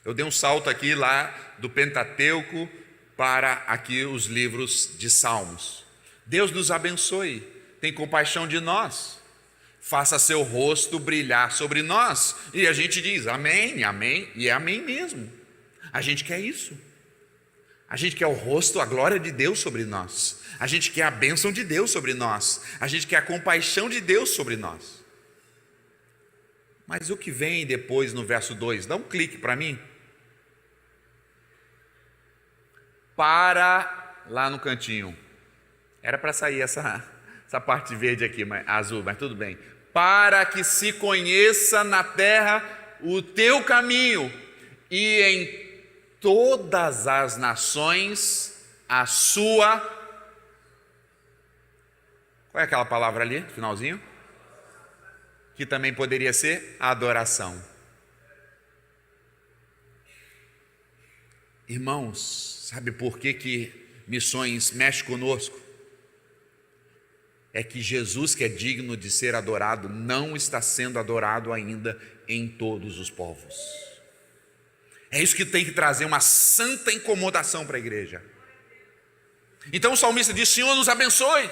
Eu dei um salto aqui lá do Pentateuco para aqui os livros de Salmos. Deus nos abençoe, tem compaixão de nós, faça seu rosto brilhar sobre nós. E a gente diz amém, amém, e é amém mesmo. A gente quer isso. A gente quer o rosto, a glória de Deus sobre nós. A gente quer a bênção de Deus sobre nós. A gente quer a compaixão de Deus sobre nós. Mas o que vem depois no verso 2? Dá um clique para mim. Para lá no cantinho. Era para sair essa parte verde aqui, azul, mas tudo bem. Para que se conheça na terra o teu caminho e em todas as nações a sua... Qual é aquela palavra ali, finalzinho? Que também poderia ser adoração. Irmãos, sabe por que missões mexe conosco? É que Jesus, que é digno de ser adorado, não está sendo adorado ainda em todos os povos. É isso que tem que trazer uma santa incomodação para a igreja. Então o salmista diz: Senhor, nos abençoe.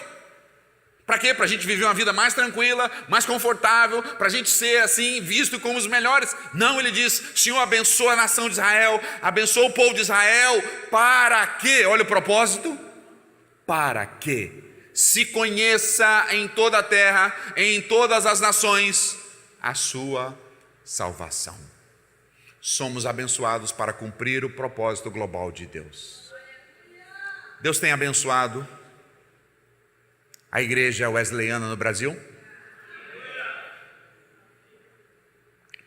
Para quê? Para a gente viver uma vida mais tranquila, mais confortável, para a gente ser assim, visto como os melhores. Não, ele diz: Senhor, abençoa a nação de Israel, abençoa o povo de Israel. Para quê? Olha o propósito. Para que se conheça em toda a terra, em todas as nações, a sua salvação. Somos abençoados para cumprir o propósito global de Deus. Deus tem abençoado a igreja wesleyana no Brasil?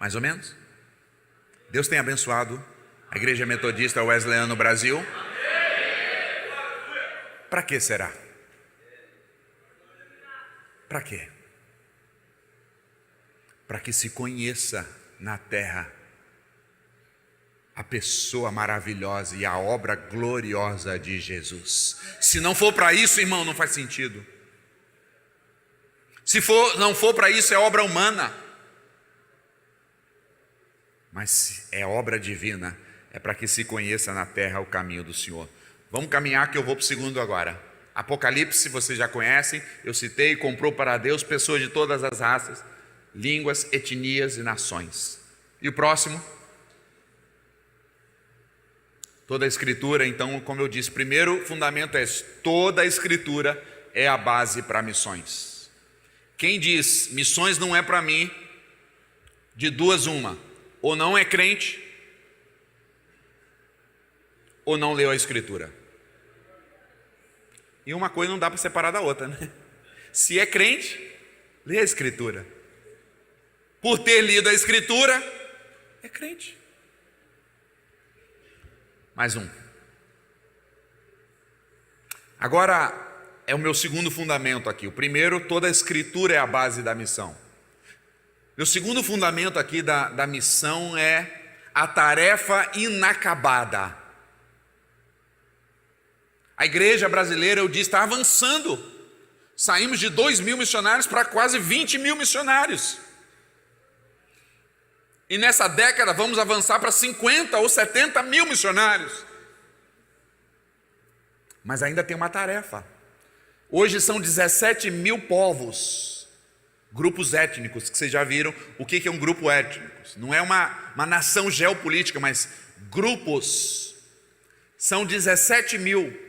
Mais ou menos? Deus tem abençoado a igreja metodista wesleyana no Brasil? Para que será? Para quê? Para que se conheça na terra a pessoa maravilhosa e a obra gloriosa de Jesus. Se não for para isso, irmão, não faz sentido. Se não for para isso, é obra humana. Mas se é obra divina, é para que se conheça na terra o caminho do Senhor. Vamos caminhar, que eu vou para o segundo agora. Apocalipse, vocês já conhecem, eu citei: comprou para Deus pessoas de todas as raças, línguas, etnias e nações. E o próximo? Toda a Escritura. Então, como eu disse, primeiro fundamento é: toda a Escritura é a base para missões. Quem diz missões não é para mim, de duas uma: ou não é crente, ou não leu a Escritura. E uma coisa não dá para separar da outra, né? Se é crente, lê a Escritura. Por ter lido a Escritura, é crente. Mais um. Agora é o meu segundo fundamento aqui. O primeiro: toda a Escritura é a base da missão. Meu segundo fundamento aqui da missão é a tarefa inacabada. A igreja brasileira, eu disse, está avançando. Saímos de 2.000 missionários para quase 20.000 missionários. E nessa década vamos avançar para 50 ou 70 mil missionários. Mas ainda tem uma tarefa. Hoje são 17 mil povos, grupos étnicos, que vocês já viram o que é um grupo étnico. Não é uma nação geopolítica, mas grupos. São 17 mil.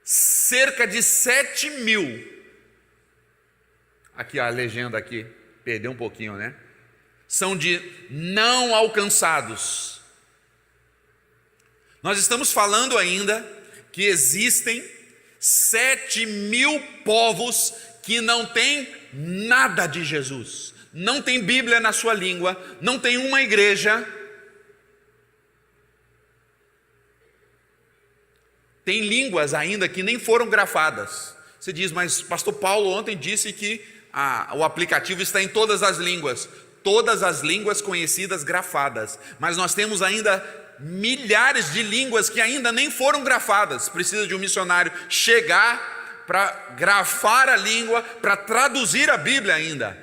Cerca de 7 mil. Aqui a legenda aqui, perdeu um pouquinho, né? São de não alcançados. Nós estamos falando ainda que existem 7 mil povos que não têm nada de Jesus, não tem Bíblia na sua língua, não tem uma igreja, tem línguas ainda que nem foram grafadas. Você diz: mas pastor Paulo ontem disse que o aplicativo está em todas as línguas. Todas as línguas conhecidas grafadas, mas nós temos ainda milhares de línguas que ainda nem foram grafadas. Precisa de um missionário chegar para grafar a língua, para traduzir a Bíblia ainda.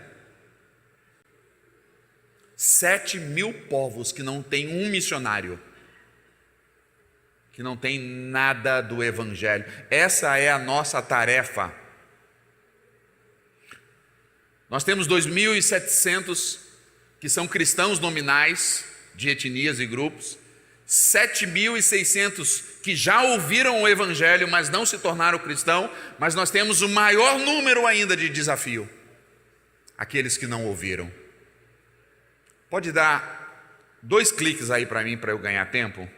7 mil povos que não tem um missionário, que não tem nada do Evangelho. Essa é a nossa tarefa. Nós temos 2.700 que são cristãos nominais, de etnias e grupos, 7.600 que já ouviram o Evangelho, mas não se tornaram cristãos, mas nós temos o maior número ainda de desafio, aqueles que não ouviram. Pode dar 2 cliques aí para mim, para eu ganhar tempo?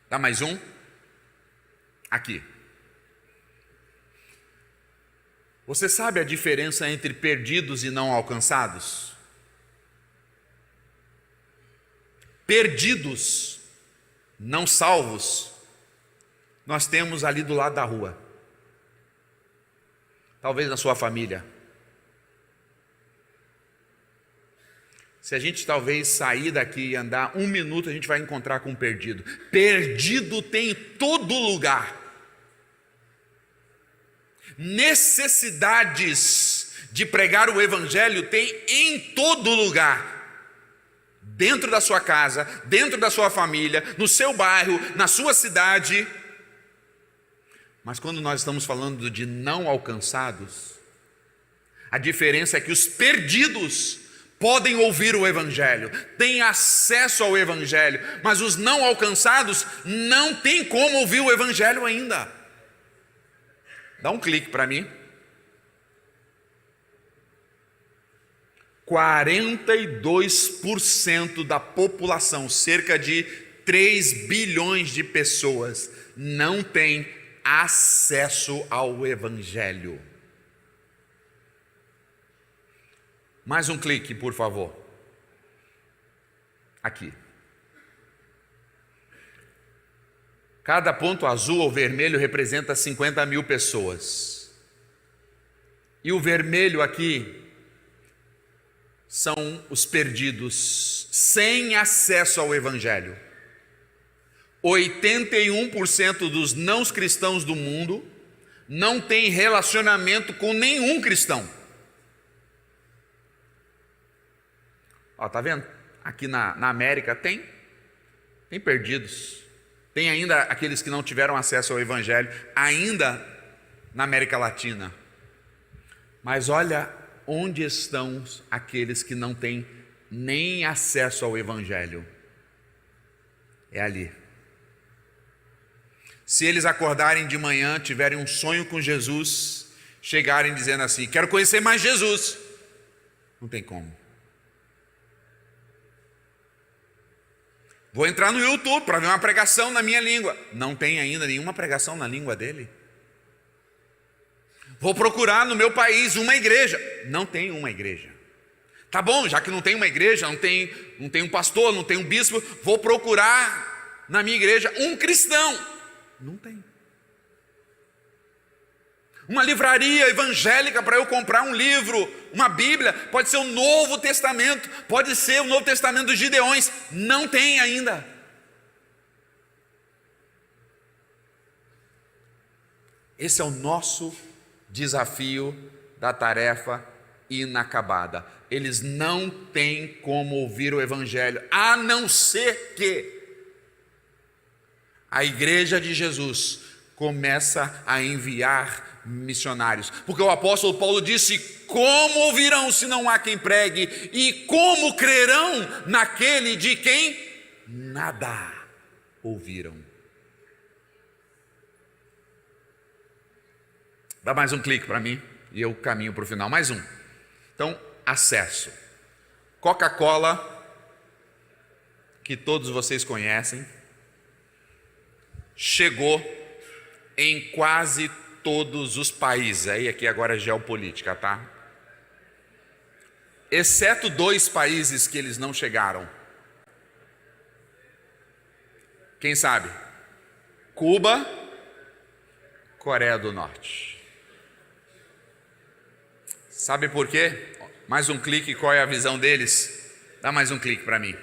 Dá mais um? Aqui. Você sabe a diferença entre perdidos e não alcançados? Perdidos, não salvos, nós temos ali do lado da rua. Talvez na sua família. Se a gente talvez sair daqui e andar 1 minuto, a gente vai encontrar com um perdido. Perdido tem em todo lugar. Necessidades de pregar o Evangelho tem em todo lugar. Dentro da sua casa, dentro da sua família, no seu bairro, na sua cidade. Mas quando nós estamos falando de não alcançados, a diferença é que os perdidos podem ouvir o Evangelho, têm acesso ao Evangelho, mas os não alcançados não têm como ouvir o Evangelho ainda. Dá um clique para mim. 42% da população, cerca de 3 bilhões de pessoas, não tem acesso ao Evangelho. Mais um clique, por favor. Aqui. Cada ponto azul ou vermelho representa 50.000 pessoas. E o vermelho aqui são os perdidos, sem acesso ao Evangelho. 81% dos não cristãos do mundo não tem relacionamento com nenhum cristão. Ó, tá vendo? Aqui na América tem perdidos. Tem ainda aqueles que não tiveram acesso ao Evangelho, ainda na América Latina. Mas olha onde estão aqueles que não têm nem acesso ao Evangelho. É ali. Se eles acordarem de manhã, tiverem um sonho com Jesus, chegarem dizendo assim: quero conhecer mais Jesus, não tem como. Vou entrar no YouTube para ver uma pregação na minha língua. Não tem ainda nenhuma pregação na língua dele. Vou procurar no meu país uma igreja. Não tem uma igreja. Tá bom, já que não tem uma igreja, não tem um pastor, não tem um bispo, vou procurar na minha igreja um cristão. Não tem. Uma livraria evangélica para eu comprar um livro, uma Bíblia, pode ser o Novo Testamento, pode ser o Novo Testamento dos Gideões, não tem ainda. Esse é o nosso desafio da tarefa inacabada. Eles não têm como ouvir o Evangelho, a não ser que a igreja de Jesus começa a enviar missionários, porque o apóstolo Paulo disse: como ouvirão se não há quem pregue, e como crerão naquele de quem nada ouviram. Dá mais um clique para mim e eu caminho para o final. Mais um. Então, acesso. Coca-Cola, que todos vocês conhecem, chegou em quase todos os países. Aí aqui agora é geopolítica, tá? Exceto 2 países que eles não chegaram. Quem sabe? Cuba, Coreia do Norte. Sabe por quê? Mais um clique, qual é a visão deles? Dá mais um clique para mim.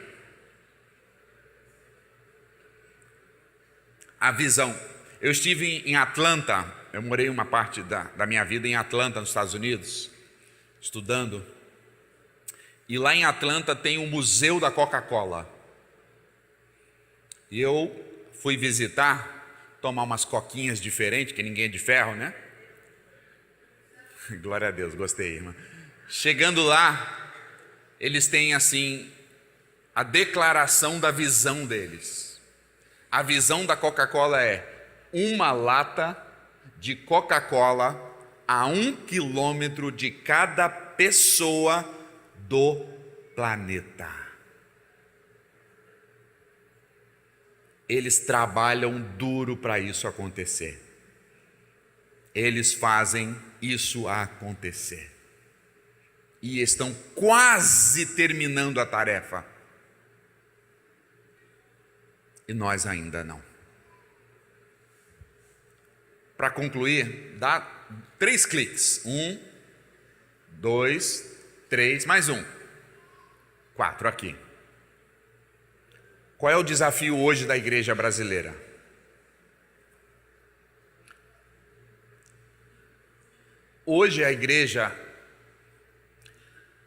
A visão. Eu estive em Atlanta, eu morei uma parte da minha vida em Atlanta, nos Estados Unidos, estudando. E lá em Atlanta tem o Museu da Coca-Cola. E eu fui visitar, tomar umas coquinhas diferentes, que ninguém é de ferro, né? Glória a Deus, gostei, irmã. Chegando lá, eles têm assim, a declaração da visão deles. A visão da Coca-Cola é uma lata de Coca-Cola a 1 quilômetro de cada pessoa do planeta. Eles trabalham duro para isso acontecer. Eles fazem isso acontecer. E estão quase terminando a tarefa. E nós ainda não. Para concluir, dá 3 cliques. 1, 2, 3, mais 1. 4 aqui. Qual é o desafio hoje da igreja brasileira? Hoje a igreja,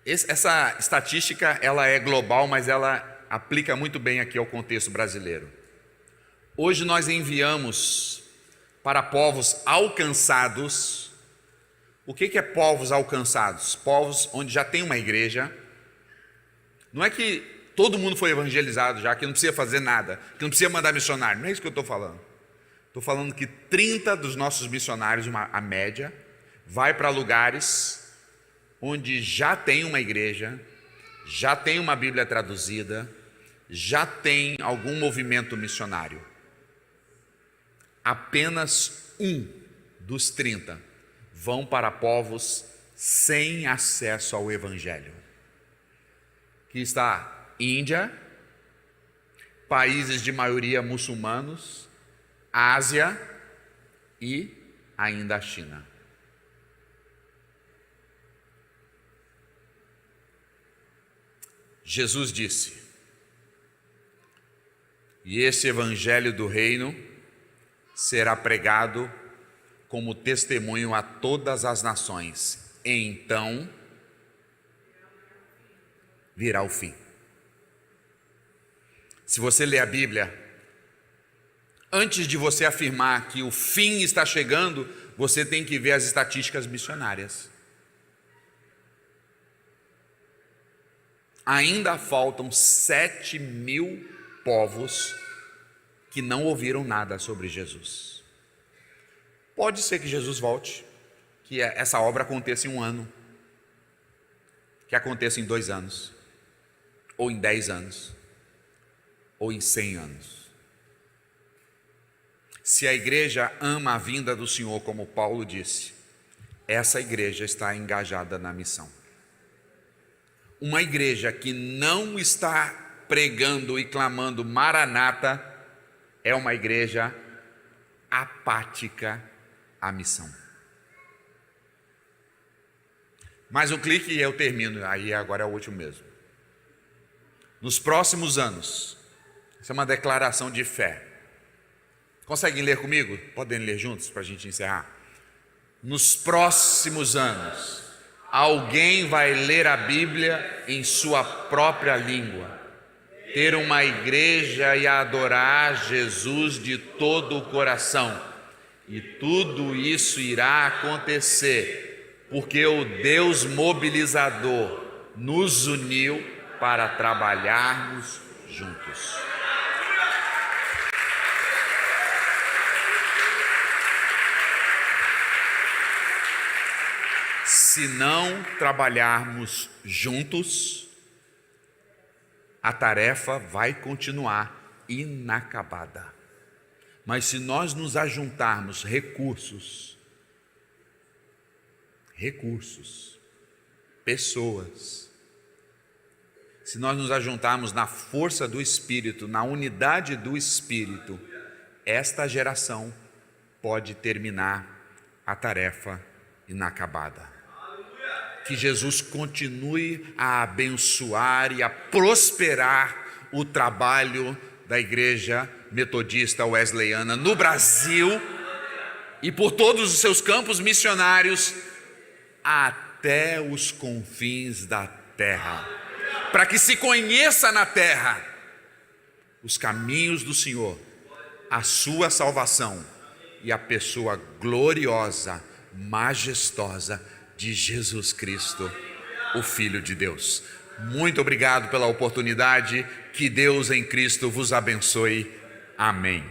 essa estatística ela é global, mas ela aplica muito bem aqui ao contexto brasileiro. Hoje nós enviamos para povos alcançados. O que é povos alcançados? Povos onde já tem uma igreja. Não é que todo mundo foi evangelizado já, que não precisa fazer nada, que não precisa mandar missionário. Não é isso que eu estou falando. Estou falando que 30 dos nossos missionários, a média, vai para lugares onde já tem uma igreja, já tem uma Bíblia traduzida, já tem algum movimento missionário. Apenas 1 dos 30 vão para povos sem acesso ao Evangelho. Que está Índia, países de maioria muçulmanos, Ásia e ainda a China. Jesus disse: e esse evangelho do reino será pregado como testemunho a todas as nações, então virá o fim. Se você ler a Bíblia, antes de você afirmar que o fim está chegando, você tem que ver as estatísticas missionárias. Ainda faltam 7.000 povos que não ouviram nada sobre Jesus. Pode ser que Jesus volte, que essa obra aconteça em 1 ano, que aconteça em 2 anos, ou em 10 anos, ou em 100 anos. Se a igreja ama a vinda do Senhor, como Paulo disse, essa igreja está engajada na missão. Uma igreja que não está pregando e clamando Maranata é uma igreja apática à missão. Mais um clique e eu termino, aí agora é o último mesmo. Nos próximos anos, isso é uma declaração de fé. Conseguem ler comigo? Podem ler juntos para a gente encerrar? Nos próximos anos, alguém vai ler a Bíblia em sua própria língua, ter uma igreja e adorar Jesus de todo o coração. E tudo isso irá acontecer, porque o Deus mobilizador nos uniu para trabalharmos juntos. Se não trabalharmos juntos, a tarefa vai continuar inacabada. Mas se nós nos ajuntarmos recursos, pessoas, se nós nos ajuntarmos na força do Espírito, na unidade do Espírito, esta geração pode terminar a tarefa inacabada. Que Jesus continue a abençoar e a prosperar o trabalho da Igreja Metodista Wesleyana no Brasil e por todos os seus campos missionários até os confins da terra, para que se conheça na terra os caminhos do Senhor, a sua salvação e a pessoa gloriosa, majestosa de Jesus Cristo, o Filho de Deus. Muito obrigado pela oportunidade. Que Deus em Cristo vos abençoe. Amém.